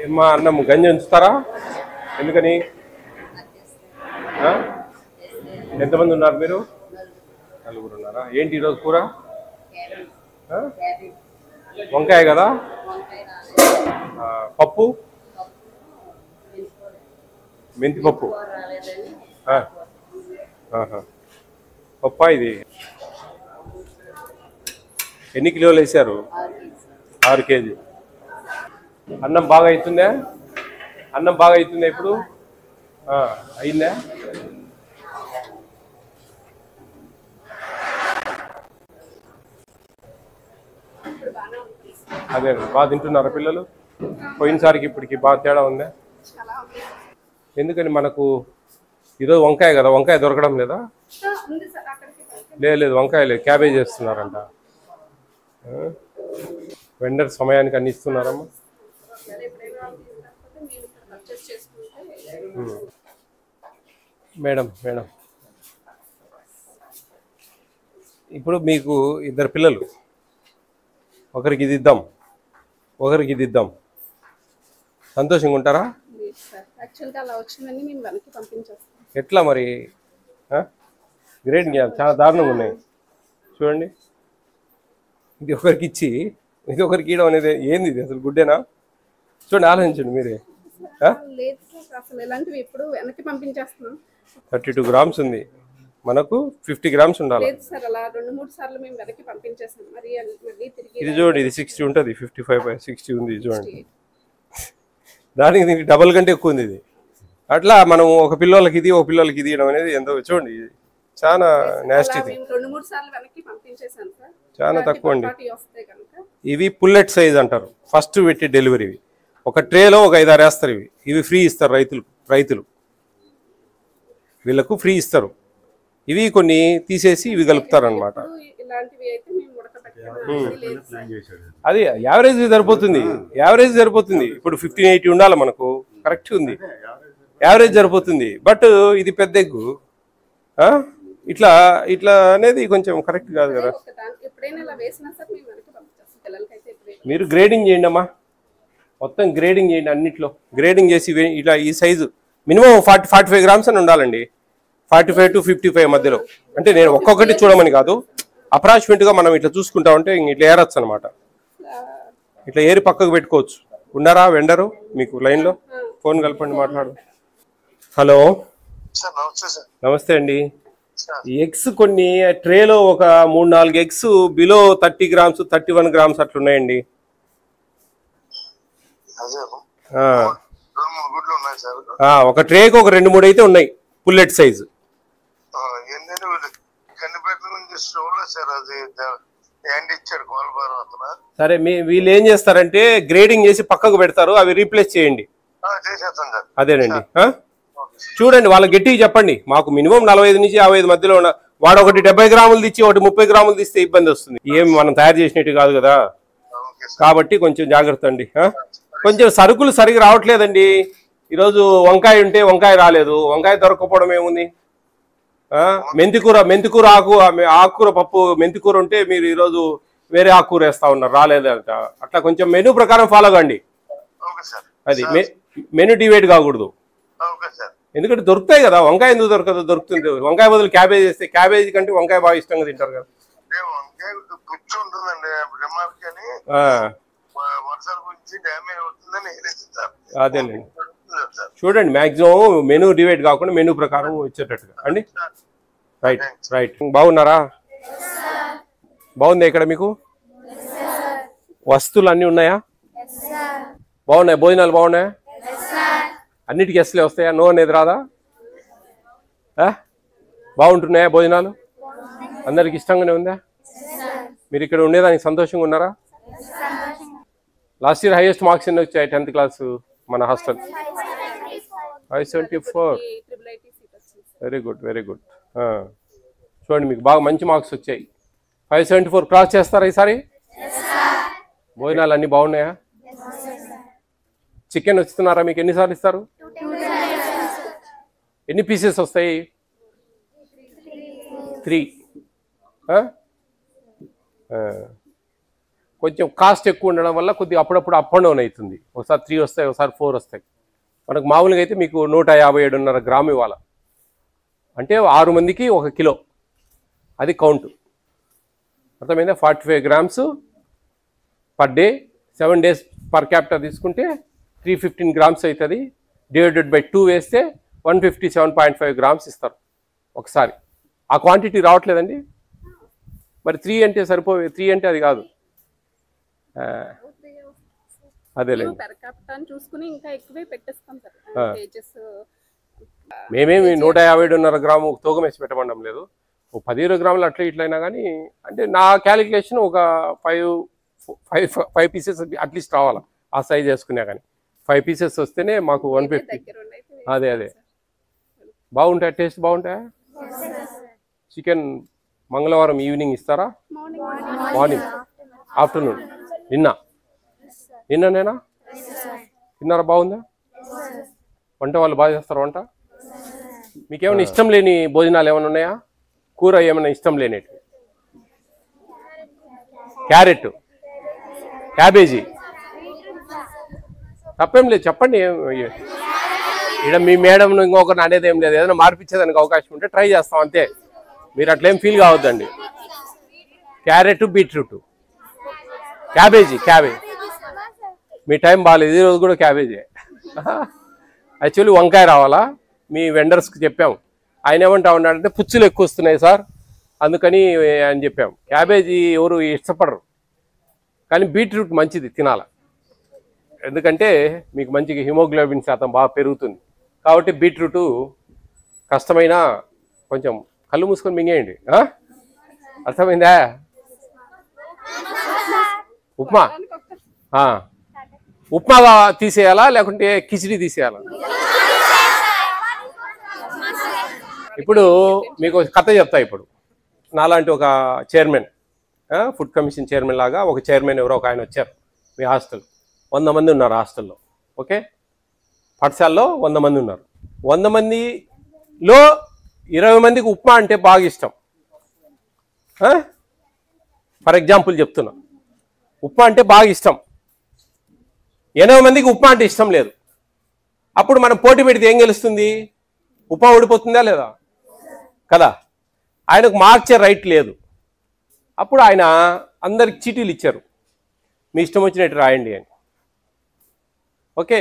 ఏమ్మా అన్నం గంజి ఉంచుతారా? ఎందుకని? ఎంతమంది ఉన్నారు మీరు? నలుగురు ఉన్నారా? ఏంటి ఈరోజు కూర? వంకాయ కదా? పప్పు మెంతి పప్పు పప్పా ఇది? ఎన్ని కిలోలు వేసారు? 6 కేజీ. అన్నం బాగా అవుతుందా? అన్నం బాగా అవుతుందా ఇప్పుడు? అయిందా? అదే బాగా తింటున్నారా పిల్లలు? పోయినసారికి ఇప్పటికి బాగా తేడా ఉందా? ఎందుకని మనకు ఈరోజు వంకాయ కదా, వంకాయ దొరకడం లేదా? లేదు వంకాయ లేదు, క్యాబేజ్ చేస్తున్నారంట. వెండర్ సమయానికి అన్ని ఇస్తున్నారమ్మా. మేడం ఇప్పుడు మీకు 2 పిల్లలు, ఒకరికి ఇది ఇద్దాం ఒకరికి ఇది ఇద్దాం, సంతోషంగా ఉంటారా? ఎట్లా మరి? గ్రేట్, చాలా దారుణంగా ఉన్నాయి చూడండి. ఇది ఒకరికి ఇచ్చి ఇది ఒకరికి ఇవ్వడం అనేది ఏంది? ఇది అసలు గుడ్డేనా? చూడండి, ఆలోచించండి మీరే. 32 గ్రామ్స్ ఉంది, మనకు 50 గ్రామ్స్ ఉండాలి. ఇది చూడండి, ఇది 60 ఉంటుంది, 55-60 ఉంది చూడండి. దానికి దీనికి డబల్ కంటే ఎక్కువ ఉంది ఇది. అట్లా మనం ఒక పిల్లలకి ఇది ఒక పిల్లలకి ఇది ఇవ్వడం అనేది ఎంతో చూడండి, చాలా నాస్టీ, చాలా తక్కువ అండి. ఇవి పుల్లెట్ సైజ్ అంటారు, ఫస్ట్ పెట్టి డెలివరీ. ఒక ట్రేలో ఒక 5-6 వేస్తారు. ఇవి ఫ్రీ ఇస్తారు రైతులు వీళ్ళకు ఫ్రీ ఇస్తారు. ఇవి కొన్ని తీసేసి ఇవి కలుపుతారు అనమాట. అది యావరేజ్ సరిపోతుంది. ఇప్పుడు 1580 ఉండాలి మనకు, కరెక్ట్ ఉంది, యావరేజ్ సరిపోతుంది. బట్ ఇది పెద్ద ఎగ్గు, ఇట్లా అనేది కొంచెం కరెక్ట్ కాదు కదా. మీరు గ్రేడింగ్ చేయండి అమ్మా, మొత్తం గ్రేడింగ్ చేయండి, అన్నిట్లో గ్రేడింగ్ చేసి ఇట్లా ఈ సైజు మినిమం 40-45 గ్రామ్స్ అని ఉండాలండి. 45 to 55 మధ్యలో. అంటే నేను ఒక్కొక్కటి చూడమని కాదు, అప్రాక్సిమేట్గా మనం ఇట్లా చూసుకుంటా ఉంటే ఇట్లా ఏరొచ్చు అనమాట. ఇట్లా ఏరి పక్కకు పెట్టుకోవచ్చు. ఉన్నారా వెండరు మీకు లైన్లో? ఫోన్ కలపండి, మాట్లాడు. హలో, నమస్తే అండి. ఎగ్స్ కొన్ని ట్రేలో ఒక 3-4 ఎగ్స్ బిలో 30 గ్రామ్స్ 31 గ్రామ్స్ అట్లున్నాయండి. ఒక ట్రేకి ఒక 2-3 అయితే ఉన్నాయి, పుల్లెట్ సైజు. సరే, వీళ్ళు ఏం చేస్తారంటే గ్రేడింగ్ చేసి పక్కకు పెడతారు, అవి రీప్లేస్ చేయండి. అదేనండి, చూడండి వాళ్ళ గట్టిగా చెప్పండి, మాకు మినిమం 45 నుంచి 55 మధ్యలో ఉన్న వాడు ఒకటి 70 గ్రాములు తెచ్చి ఒకటి 30 గ్రాములు తీస్తే ఇబ్బంది వస్తుంది. ఏం మనం తయారు చేసినట్టు కాదు కదా, కాబట్టి కొంచెం జాగ్రత్త అండి. కొంచెం సరుకులు సరిగా రావట్లేదండి. ఈరోజు వంకాయ ఉంటే వంకాయ రాలేదు, వంకాయ దొరకకపోవడం ఏముంది. మెంతికూర ఆకుకూర పప్పు మెంతికూర ఉంటే మీరు ఈరోజు వేరే ఆకుకూర వేస్తా ఉన్నారు, రాలేదంట. అట్లా కొంచెం మెనూ ప్రకారం ఫాలో కండి. అది మెనూ డివైడ్ కాకూడదు, ఎందుకంటే దొరుకుతాయి కదా. వంకాయ ఎందుకు దొరకదు? దొరుకుతుంది. వంకాయ బదులు క్యాబేజ్ వేస్తే, క్యాబేజ్ కంటే వంకాయ బాగా ఇష్టంగా తింటారు కదా. అదేలేండి, చూడండి మ్యాక్సిమం మెనూ డివైడ్ కాకుండా మెనూ ప్రకారం ఇచ్చేటట్టుగా అండి. రైట్. బాగున్నారా? బాగుంది. ఇక్కడ మీకు వస్తువులు అన్నీ ఉన్నాయా? బాగున్నాయి. భోజనాలు బాగున్నాయా? అన్నిటికీ ఎస్లే వస్తాయా? నో అనేది రాదా? బాగుంటున్నాయా భోజనాలు? అందరికి ఇష్టంగానే ఉందా? మీరు ఇక్కడ ఉండేదానికి సంతోషంగా ఉన్నారా? లాస్ట్ ఇయర్ హైయెస్ట్ మార్క్స్ ఎన్ని వచ్చాయి 10th క్లాస్ మన హాస్టల్? 574. Very good. చూడండి, మీకు బాగా మంచి మార్క్స్ వచ్చాయి. 574 క్రాస్ చేస్తారా ఈసారి? భోజనాలు అన్నీ బాగున్నాయా? చికెన్ వస్తున్నారా మీకు? ఎన్నిసార్లు ఇస్తారు? ఎన్ని పీసెస్ వస్తాయి? 3. కొంచెం కాస్ట్ ఎక్కువ ఉండడం వల్ల కొద్దిగా అప్పుడప్పుడు అప్ అండ్ డౌన్ అవుతుంది. ఒకసారి 3 వస్తాయి, ఒకసారి 4 వస్తాయి. మనకు మామూలుగా అయితే మీకు 157.5 గ్రాము ఇవ్వాలి. అంటే 6 మందికి 1 కిలో, అది కౌంట్. అర్థమైందా? 45 grams per day, 7 days per capital తీసుకుంటే 315 grams అవుతుంది. డివైడెడ్ బై 2 వేస్తే 157.5 grams ఇస్తారు ఒకసారి. ఆ క్వాంటిటీ రావట్లేదండి. మరి 3 అంటే సరిపోయి, 3 అంటే అది కాదు. అదేలేండి, మేమేమి 157.5 గ్రాము తూకం వేసి పెట్టమండం లేదు. 15 గ్రాములు అట్లా ఇట్లయినా కానీ, అంటే నా క్యాలిక్యులేషన్ ఒక 5 పీసెస్ అట్లీస్ట్ రావాలా ఆ సైజ్ వేసుకున్నా కానీ. 5 pieces వస్తేనే మాకు 150. అదే బాగుంటాయా? టేస్ట్ బాగుంటాయా? చికెన్ మంగళవారం ఈవినింగ్ ఇస్తారా? Morning, afternoon? నిన్ననేనా తిన్నారా? బాగుందా వంట? వాళ్ళు బాగా చేస్తారా వంట? మీకేమైనా ఇష్టం లేని భోజనాలు ఏమైనా ఉన్నాయా? కూర ఏమైనా ఇష్టం లేనిటి? క్యారెట్, క్యాబేజీ, తప్పేం లేదు, చెప్పండి. ఇక్కడ మీ మేడం ఇంకొకరిని అనేది ఏం లేదు. ఏదైనా మార్పించేదానికి అవకాశం ఉంటే ట్రై చేస్తాం అంతే. మీరు అట్లేం ఫీల్ కావద్దండి. Carrot, beetroot, cabbage. మీ టైం బాగాలేదు, ఈరోజు కూడా క్యాబేజీ. యాక్చువల్లీ వంకాయ రావాలా, మీ వెండర్స్కి చెప్పాం. ఆయన ఏమంటా ఉన్నాడంటే పుచ్చులు ఎక్కువ వస్తున్నాయి సార్, అందుకని అని చెప్పాం. క్యాబేజీ ఎవరు ఇష్టపడరు, కానీ బీట్రూట్ మంచిది తినాల. ఎందుకంటే మీకు మంచిగా హిమోగ్లోబిన్ శాతం బాగా పెరుగుతుంది. కాబట్టి బీట్రూట్ కష్టమైన కొంచెం కళ్ళు మూసుకొని మింగేయండి. అర్థమైందా? ఉప్మాగా తీసేయాలా లేకుంటే కిచిడి తీసేయాలా? ఇప్పుడు మీకు కథ చెప్తా. ఇప్పుడు నాలాంటి ఒక చైర్మన్, ఫుడ్ కమిషన్ చైర్మన్ లాగా ఒక చైర్మన్ ఎవరో ఒక ఆయన వచ్చారు మీ హాస్టల్. 100 మంది ఉన్నారు హాస్టల్లో. ఓకే, పాఠశాలలో 100 మంది ఉన్నారు. 100 మందిలో 20 మందికి ఉప్మా అంటే బాగా ఇష్టం. ఫర్ ఎగ్జాంపుల్ చెప్తున్నా, ఉప్మా అంటే బాగా ఇష్టం. 80 మందికి ఉప్మా అంటే ఇష్టం లేదు. అప్పుడు మనం పోటీ పెడితే ఏం గెలుస్తుంది? ఉప్మా ఓడిపోతుందా లేదా? కదా. ఆయనకు మార్చే రైట్ లేదు. అప్పుడు ఆయన అందరికి చీటీలు ఇచ్చారు, మీ ఇష్టం వచ్చినట్టు రాయండి అని. ఓకే,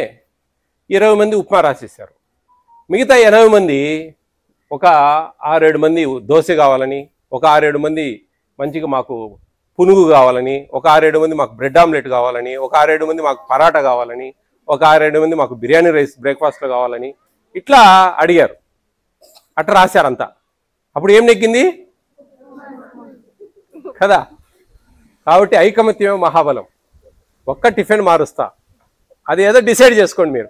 20 మంది ఉప్మా రాసేసారు. మిగతా 80 మంది ఒక 6-7 మంది దోశ కావాలని, ఒక 6-7 మంది మంచిగా మాకు పునుగు కావాలని, ఒక 6-7 మంది మాకు బ్రెడ్ ఆమ్లెట్ కావాలని, ఒక 6-7 మంది మాకు పరాటా కావాలని, ఒక 6-7 మంది మాకు బిర్యానీ రైస్ బ్రేక్ఫాస్ట్లో కావాలని ఇట్లా అడిగారు. అట్లా రాశారంతా. అప్పుడు ఏం నెగ్గింది కదా. కాబట్టి ఐకమత్యమే మహాబలం. ఒక్క టిఫిన్ మారుస్తా, అది ఏదో డిసైడ్ చేసుకోండి మీరు.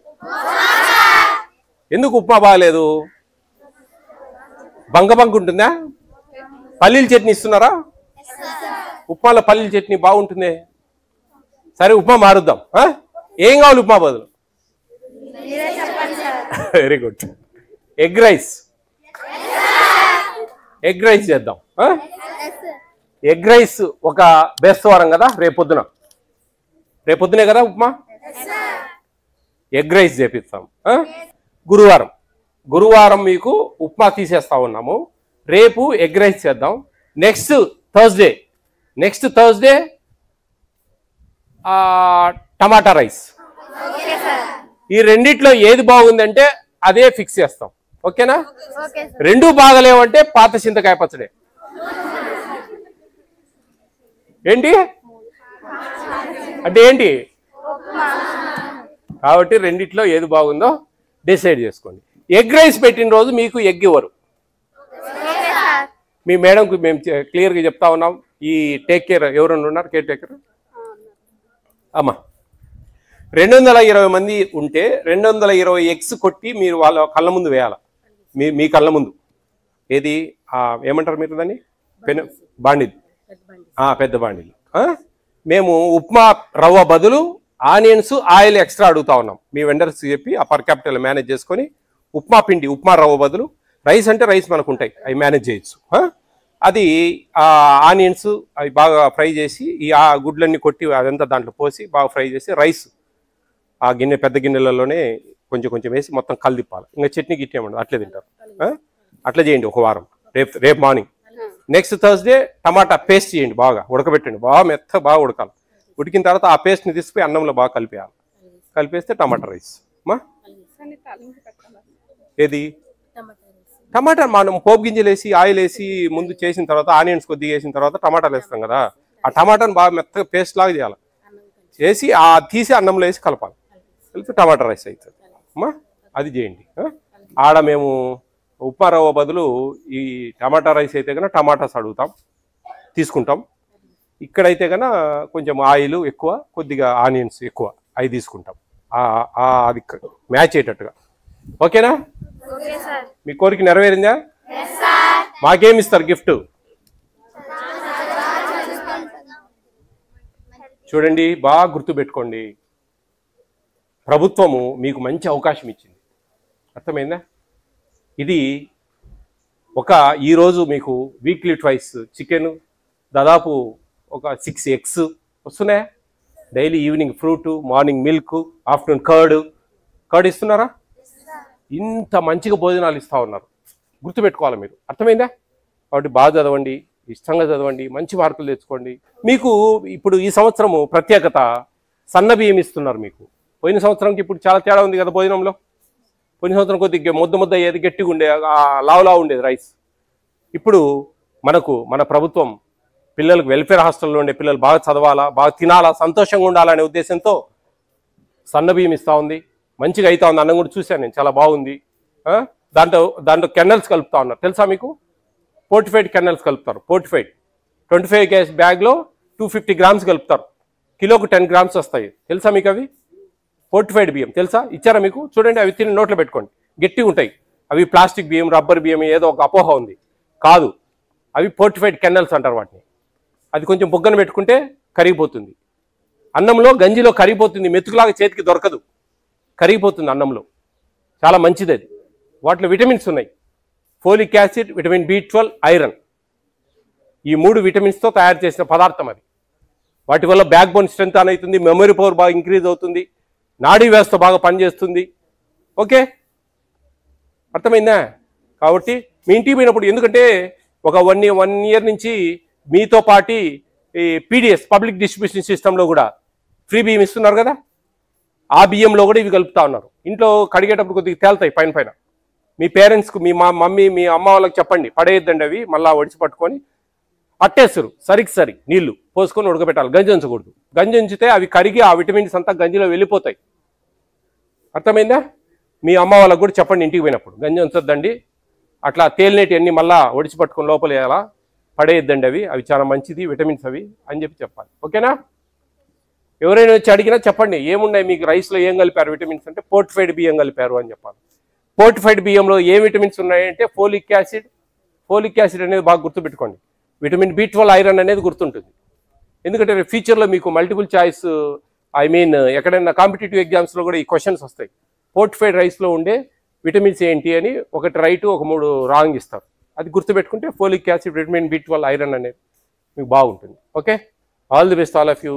ఎందుకు ఉప్మా బాగాలేదు? బంక ఉంటుందా? పల్లీల చట్నీ ఇస్తున్నారా? ఉప్మాలో పల్లీల చట్నీ బాగుంటుంది. సరే ఉప్మా మారుద్దాం. ఏం కావాలి ఉప్మా బదులు? Very good. ఎగ్ రైస్ చేద్దాం. ఎగ్ రైస్ ఒక బేస్తవారం కదా, రేపొద్దునే కదా ఉప్మా. ఎగ్ రైస్ చేపిస్తాం. గురువారం మీకు ఉప్మా తీసేస్తా ఉన్నాము. రేపు ఎగ్ రైస్ చేద్దాం. నెక్స్ట్ థర్స్డే టమాటా రైస్. ఈ రెండిట్లో ఏది బాగుందంటే అదే ఫిక్స్ చేస్తాం. ఓకేనా? రెండు బాగలేవంటే పాత చింతకాయ పచ్చడే. ఏంటి అంటే ఏంటి? కాబట్టి రెండిట్లో ఏది బాగుందో డిసైడ్ చేసుకోండి. ఎగ్ రైస్ పెట్టిన రోజు మీకు ఎగ్ ఇవ్వరు. మీ మేడంకు మేము క్లియర్గా చెప్తా ఉన్నాం. ఈ టేక్ కేర్ ఎవరైనా ఉన్నారు? కేర్ టేకర్ అమ్మా. 220 మంది ఉంటే 220 ఎగ్స్ కొట్టి మీరు వాళ్ళ కళ్ళ ముందు వేయాలి. మీ కళ్ళ ముందు. ఏది ఏమంటారు మీరు దాన్ని? బాండిల్, పెద్ద బాండిల్. మేము ఉప్మా రవ్వ బదులు ఆనియన్స్, ఆయిల్ ఎక్స్ట్రా అడుగుతా ఉన్నాం. మీ వెండర్స్ చెప్పి ఆ పర్ క్యాపిటల్ మేనేజ్ చేసుకొని ఉప్మా రవ్వ బదులు రైస్ అంటే రైస్ మనకు ఉంటాయి, అవి మేనేజ్ చేయొచ్చు. అది ఆనియన్స్ అవి బాగా ఫ్రై చేసి ఈ ఆ గుడ్లన్నీ కొట్టి అదంతా దాంట్లో పోసి బాగా ఫ్రై చేసి రైస్ ఆ గిన్నె పెద్ద గిన్నెలలోనే కొంచెం కొంచెం వేసి మొత్తం కలిదిప్పాలి. ఇంకా చట్నీ గిట్నీ ఏమన్నా అట్లే తింటారు. అట్లా చేయండి ఒక వారం. రేపు మార్నింగ్. నెక్స్ట్ థర్స్డే టమాటా పేస్ట్ చేయండి, బాగా ఉడకబెట్టండి, బాగా బాగా ఉడకాలి. ఉడికిన తర్వాత ఆ పేస్ట్ని తీసుకుని అన్నంలో బాగా కలిపేయాలి. కలిపేస్తే టమాటా రైస్. ఏది టమాటా మనం పోపు గింజలు వేసి ఆయిల్ వేసి ముందు చేసిన తర్వాత ఆనియన్స్ కొద్దిగా వేసిన తర్వాత టమాటాలు వేస్తాం కదా, ఆ టమాటాను బాగా మెత్తగా పేస్ట్ లాగా చేయాలి. చేసి ఆ తీసి అన్నంలో వేసి కలపాలి. కలిపి టమాటా రైస్ అవుతుంది అమ్మా. అది చేయండి. ఆడ మేము ఉప్మా రవ్వ బదులు ఈ టమాటా రైస్ అయితే కన్నా టమాటాస్ అడుగుతాం, తీసుకుంటాం. ఇక్కడైతే కన్నా కొంచెం ఆయిల్ ఎక్కువ, కొద్దిగా ఆనియన్స్ ఎక్కువ, అవి తీసుకుంటాం. అది మ్యాచ్ అయ్యేటట్టుగా. ఓకేనా? మీ కోరిక నెరవేరిందా? మాకేమి ఇస్తారు గిఫ్ట్? చూడండి, బాగా గుర్తుపెట్టుకోండి, ప్రభుత్వము మీకు మంచి అవకాశం ఇచ్చింది. అర్థమైందా? ఇది ఈరోజు మీకు వీక్లీ ట్వైస్ చికెన్, దాదాపు ఒక 6 ఎగ్స్ వస్తున్నాయా? Daily evening fruit, morning milk, afternoon curd ఇస్తున్నారా? ఇంత మంచిగా భోజనాలు ఇస్తూ ఉన్నారు. గుర్తుపెట్టుకోవాలి మీరు. అర్థమైందా? కాబట్టి బాగా చదవండి, ఇష్టంగా చదవండి, మంచి మార్కులు తెచ్చుకోండి. మీకు ఇప్పుడు ఈ సంవత్సరము ప్రత్యేకత, సన్న బియ్యం ఇస్తున్నారు మీకు. పోయిన సంవత్సరంకి ఇప్పుడు చాలా తేడా ఉంది కదా భోజనంలో. పోయిన సంవత్సరం కొద్దిగా ముద్ద అయ్యేది, గట్టిగా ఉండే, లావులా ఉండేది రైస్. ఇప్పుడు మన ప్రభుత్వం పిల్లలకు వెల్ఫేర్ హాస్టల్లో ఉండే పిల్లలు బాగా చదవాలా, బాగా తినాలా, సంతోషంగా ఉండాలనే ఉద్దేశంతో సన్న బియ్యం ఇస్తూ ఉంది. మంచిగా అవుతా ఉంది. అన్నం కూడా చూశాను నేను, చాలా బాగుంది. దాంట్లో కెన్నల్స్ కలుపుతా ఉన్నారు, తెలుసా మీకు? పోర్టిఫైడ్ కెన్నల్స్ కలుపుతారు. 25 కేజీ బ్యాగ్లో 250 గ్రామ్స్ కలుపుతారు. కిలోకు 10 గ్రామ్స్ వస్తాయి. తెలుసా మీకు? అవి పోర్టిఫైడ్ బియ్యం తెలుసా? ఇచ్చారా మీకు? చూడండి, అవి తిని నోట్లో పెట్టుకోండి, గట్టిగా ఉంటాయి. అవి ప్లాస్టిక్ బియ్యం, రబ్బర్ బియ్యం ఏదో ఒక అపోహ ఉంది. కాదు, అవి పోర్టిఫైడ్ కెన్నల్స్ అంటారు వాటిని. అది కొంచెం బొగ్గన పెట్టుకుంటే కరిగిపోతుంది. అన్నంలో గంజిలో కరిగిపోతుంది, మెతుకులాగా చేతికి దొరకదు, కరిగిపోతుంది అన్నంలో. చాలా మంచిది అది. వాటిలో విటమిన్స్ ఉన్నాయి, folic acid, vitamin B12, iron. ఈ 3 విటమిన్స్తో తయారు చేసిన పదార్థం అది. వాటి వల్ల బ్యాక్ బోన్ స్ట్రెంత్ అవుతుంది, మెమరీ పవర్ బాగా ఇంక్రీజ్ అవుతుంది, నాడీ వ్యవస్థ బాగా పనిచేస్తుంది. ఓకే, అర్థమైందా? కాబట్టి మీ ఇంటికి పోయినప్పుడు, ఎందుకంటే ఒక 1 ఇయర్ నుంచి మీతో పాటి ఈ PDS పబ్లిక్ డిస్ట్రిబ్యూషన్ సిస్టంలో కూడా ఫ్రీ బియ్యం ఇస్తున్నారు కదా, ఆ బియ్యంలో కూడా ఇవి కలుపుతా ఉన్నారు. ఇంట్లో కడిగేటప్పుడు కొద్దిగా తేలుతాయి పైన. మీ పేరెంట్స్కు, మీ మమ్మీ, మీ అమ్మ వాళ్ళకి చెప్పండి, పడేయద్దండి అవి, మళ్ళీ ఒడిచి పట్టుకొని అట్టేస్తారు. సరి నీళ్లు పోసుకొని ఉడకబెట్టాలి, గంజి ఉంచకూడదు. గంజి ఉంచితే అవి కరిగి ఆ విటమిన్స్ అంతా గంజిలో వెళ్ళిపోతాయి. అర్థమైందా? మీ అమ్మ వాళ్ళకు కూడా చెప్పండి ఇంటికి పోయినప్పుడు, గంజి ఉంచొద్దండి, అట్లా తేలినేటి అన్ని మళ్ళీ ఒడిచి పట్టుకొని లోపల వేయాలా, పడేయద్దండి అవి చాలా మంచిది, విటమిన్స్ అవి అని చెప్పాలి. ఓకేనా? ఎవరైనా వచ్చి అడిగినా చెప్పండి, ఏమున్నాయి మీకు రైస్లో, ఏం కలిపారు విటమిన్స్ అంటే పోర్టిఫైడ్ బియ్యం కలిపారు అని చెప్పాలి. పోర్టిఫైడ్ బియ్యంలో ఏ విటమిన్స్ ఉన్నాయంటే ఫోలిక్ యాసిడ్ అనేది బాగా గుర్తుపెట్టుకోండి. విటమిన్ B12, ఐరన్ అనేది గుర్తుంటుంది. ఎందుకంటే ఫ్యూచర్లో మీకు మల్టిపుల్ చాయిస్, ఎక్కడైనా కాంపిటేటివ్ ఎగ్జామ్స్లో కూడా ఈ క్వశ్చన్స్ వస్తాయి. పోర్టిఫైడ్ రైస్లో ఉండే విటమిన్స్ ఏంటి అని, ఒకటి రైట్, ఒక 3 రాంగ్ ఇస్తారు. అది గుర్తుపెట్టుకుంటే folic acid, vitamin B12, iron అనేది మీకు బాగుంటుంది. Okay, all the best all of you.